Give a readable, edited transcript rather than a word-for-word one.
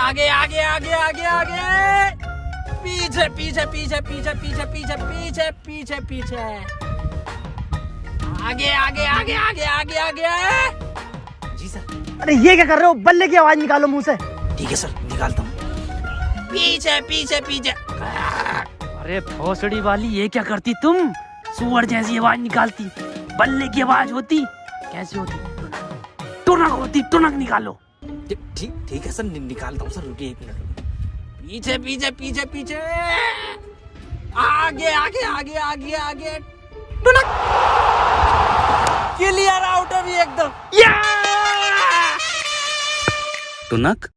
आगे आगे आगे आगे आगे, पीछे पीछे पीछे पीछे पीछे पीछे पीछे पीछे पीछे, आगे आगे आगे आगे आगे आगे। जी सर। अरे ये क्या कर रहे हो? बल्ले की आवाज निकालो मुंह से। ठीक है सर, निकालता हूँ। पीछे पीछे पीछे। अरे भोसड़ी वाली, ये क्या करती तुम? सुअर जैसी आवाज निकालती। बल्ले की आवाज होती कैसी होती? टुनक होती, टुनक निकालो। ठीक है सर, निकालता हूँ सर, रुकिए 1 मिनट। पीछे पीछे पीछे पीछे, आगे आगे आगे आगे आगे, टुनक। क्लियर आउट अभी एकदम। टुनक